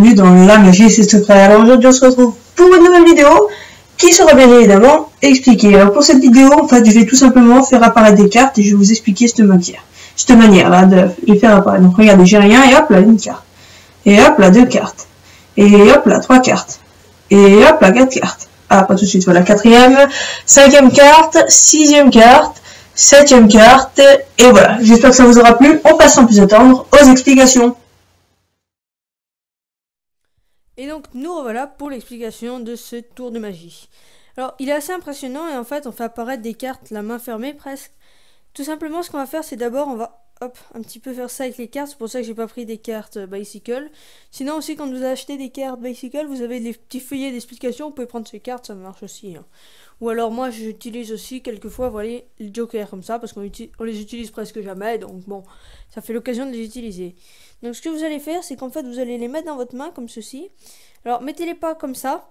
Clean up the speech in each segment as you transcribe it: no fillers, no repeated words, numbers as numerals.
bienvenue dans La Magie c'est secret. Alors aujourd'hui on se retrouve pour une nouvelle vidéo qui sera bien évidemment expliquée. Alors pour cette vidéo en fait je vais tout simplement faire apparaître des cartes et je vais vous expliquer cette manière là de les faire apparaître. Donc regardez, j'ai rien et hop là une carte. Et hop là deux cartes. Et hop là trois cartes. Et hop là quatre cartes. Ah pas tout de suite, voilà, quatrième, cinquième carte, sixième carte, septième carte, et voilà. J'espère que ça vous aura plu. On passe sans plus attendre aux explications. Et donc nous revoilà pour l'explication de ce tour de magie. Alors il est assez impressionnant et en fait on fait apparaître des cartes la main fermée presque. Tout simplement ce qu'on va faire c'est d'abord on va un petit peu faire ça avec les cartes, c'est pour ça que j'ai pas pris des cartes Bicycle. Sinon aussi quand vous achetez des cartes Bicycle vous avez des petits feuillets d'explication, vous pouvez prendre ces cartes, ça marche aussi. Hein. Ou alors moi j'utilise aussi quelquefois voilà, les jokers comme ça parce qu'on les utilise presque jamais, donc bon ça fait l'occasion de les utiliser. Donc ce que vous allez faire c'est qu'en fait vous allez les mettre dans votre main comme ceci. Alors mettez-les pas comme ça,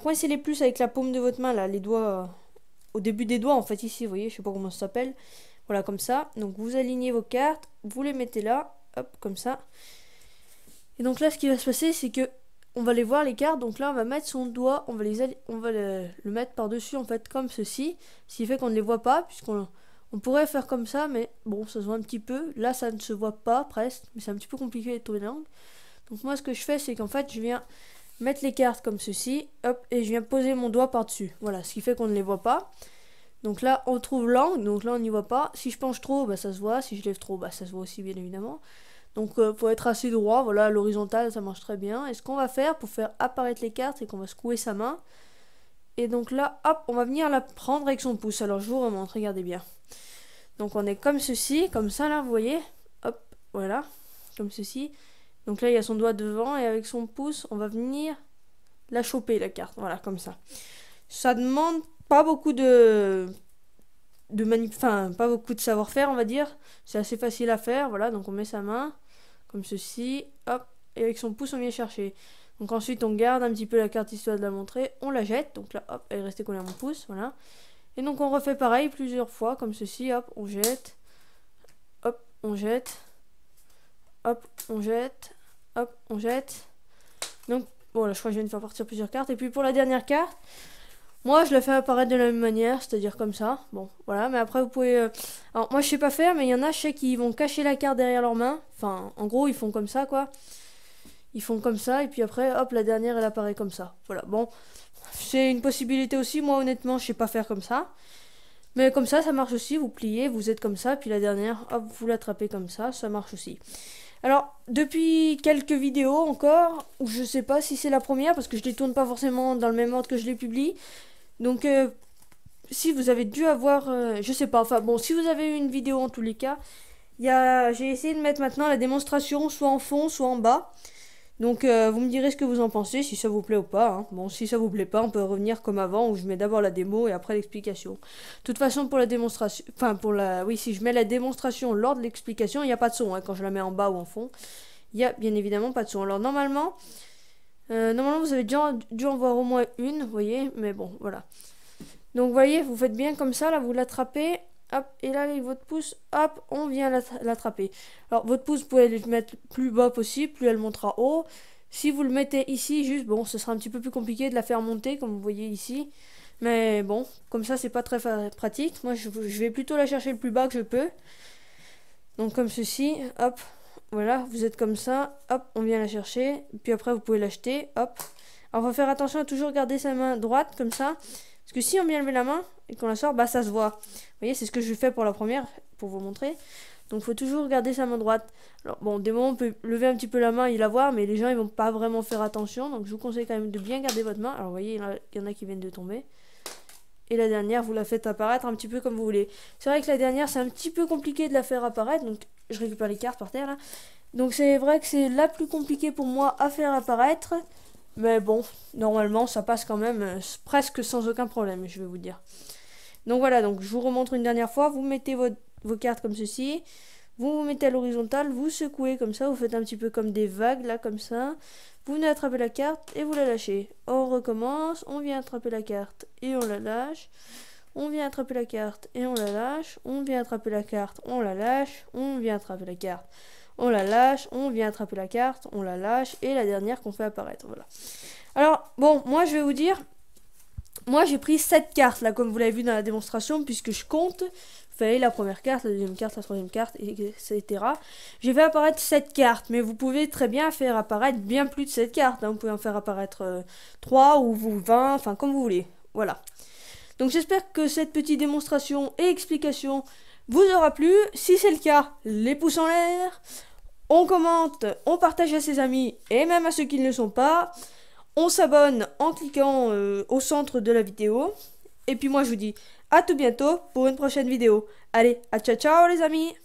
coincez-les plus avec la paume de votre main là, les doigts au début des doigts en fait ici, vous voyez, je sais pas comment ça s'appelle. Voilà comme ça, donc vous alignez vos cartes, vous les mettez là, hop comme ça. Et donc là ce qui va se passer c'est que on va les voir les cartes, donc là on va mettre son doigt, on va le mettre par dessus en fait comme ceci, ce qui fait qu'on ne les voit pas puisqu'on pourrait faire comme ça mais bon ça se voit un petit peu, là ça ne se voit pas presque, mais c'est un petit peu compliqué de trouver l'angle. Donc moi ce que je fais c'est qu'en fait je viens mettre les cartes comme ceci, hop, et je viens poser mon doigt par dessus, voilà, ce qui fait qu'on ne les voit pas. Donc là on trouve l'angle, donc là on n'y voit pas, si je penche trop bah ça se voit, si je lève trop bah ça se voit aussi bien évidemment. Donc faut être assez droit, voilà, à l'horizontale ça marche très bien. Et ce qu'on va faire pour faire apparaître les cartes, c'est qu'on va secouer sa main. Et donc là, hop, on va venir la prendre avec son pouce. Alors je vous remontre, regardez bien. Donc on est comme ceci, comme ça là, vous voyez. Hop, voilà, comme ceci. Donc là il y a son doigt devant et avec son pouce, on va venir la choper la carte, voilà, comme ça. Ça demande pas beaucoup pas beaucoup de savoir-faire on va dire. C'est assez facile à faire, voilà, donc on met sa main comme ceci, hop, et avec son pouce on vient chercher. Donc ensuite on garde un petit peu la carte histoire de la montrer, on la jette, donc là hop, elle est restée collée à mon pouce, voilà. Et donc on refait pareil plusieurs fois comme ceci, hop, on jette, hop, on jette, hop, on jette, hop, on jette. Donc voilà, je crois que je viens de faire partir plusieurs cartes. Et puis pour la dernière carte, moi je la fais apparaître de la même manière, c'est-à-dire comme ça. Bon, voilà, mais après vous pouvez... Alors moi je sais pas faire, mais il y en a, je sais qui vont cacher la carte derrière leur main. Enfin, en gros, ils font comme ça, quoi. Ils font comme ça, et puis après, hop, la dernière, elle apparaît comme ça. Voilà, bon, c'est une possibilité aussi. Moi, honnêtement, je sais pas faire comme ça. Mais comme ça marche aussi. Vous pliez, vous êtes comme ça, puis la dernière, hop, vous l'attrapez comme ça marche aussi. Alors, depuis quelques vidéos encore, où je sais pas si c'est la première, parce que je les tourne pas forcément dans le même ordre que je les publie. Donc, si vous avez dû avoir, je sais pas, enfin bon, si vous avez eu une vidéo en tous les cas, j'ai essayé de mettre maintenant la démonstration soit en fond, soit en bas. Donc vous me direz ce que vous en pensez, si ça vous plaît ou pas. Hein. Bon, si ça vous plaît pas, on peut revenir comme avant, où je mets d'abord la démo et après l'explication. De toute façon, pour la démonstration, oui, si je mets la démonstration lors de l'explication, il n'y a pas de son. Hein, quand je la mets en bas ou en fond, il y a bien évidemment pas de son. Alors normalement vous avez déjà dû en voir au moins une, vous voyez, mais bon, voilà. Donc vous voyez, vous faites bien comme ça, là, vous l'attrapez. Hop, et là avec votre pouce, hop, on vient l'attraper. Alors votre pouce, vous pouvez le mettre plus bas possible, plus elle montera haut. Si vous le mettez ici, juste, bon, ce sera un petit peu plus compliqué de la faire monter, comme vous voyez ici. Mais bon, comme ça, c'est pas très pratique. Moi, je vais plutôt la chercher le plus bas que je peux. Donc comme ceci, hop, voilà, vous êtes comme ça, hop, on vient la chercher. Puis après, vous pouvez l'acheter, hop. Alors, faut faire attention à toujours garder sa main droite, comme ça. Parce que si on vient lever la main et qu'on la sort, bah ça se voit. Vous voyez, c'est ce que je fais pour la première, pour vous montrer. Donc il faut toujours garder sa main droite. Alors bon, des moments on peut lever un petit peu la main et la voir, mais les gens ils vont pas vraiment faire attention. Donc je vous conseille quand même de bien garder votre main. Alors vous voyez, il y en a qui viennent de tomber. Et la dernière, vous la faites apparaître un petit peu comme vous voulez. C'est vrai que la dernière, c'est un petit peu compliqué de la faire apparaître. Donc je récupère les cartes par terre là. Donc c'est vrai que c'est la plus compliquée pour moi à faire apparaître. Mais bon, normalement, ça passe quand même presque sans aucun problème, je vais vous dire. Donc voilà, donc je vous remontre une dernière fois. Vous mettez vos cartes comme ceci. Vous vous mettez à l'horizontale, vous secouez comme ça. Vous faites un petit peu comme des vagues, là, comme ça. Vous venez attraper la carte et vous la lâchez. On recommence, on vient attraper la carte et on la lâche. On vient attraper la carte et on la lâche. On vient attraper la carte, on la lâche. On vient attraper la carte. on la lâche, on vient attraper la carte, on la lâche, et la dernière qu'on fait apparaître, voilà. Alors, bon, moi je vais vous dire, moi j'ai pris 7 cartes, là, comme vous l'avez vu dans la démonstration, puisque je compte, fallait la première carte, la deuxième carte, la troisième carte, etc. J'ai fait apparaître 7 cartes, mais vous pouvez très bien faire apparaître bien plus de 7 cartes, hein. Vous pouvez en faire apparaître 3 ou 20, enfin comme vous voulez, voilà. Donc j'espère que cette petite démonstration et explication vous aura plu. Si c'est le cas, les pouces en l'air, on commente, on partage à ses amis et même à ceux qui ne le sont pas. On s'abonne en cliquant au centre de la vidéo. Et puis moi je vous dis à tout bientôt pour une prochaine vidéo. Allez, à ciao ciao les amis!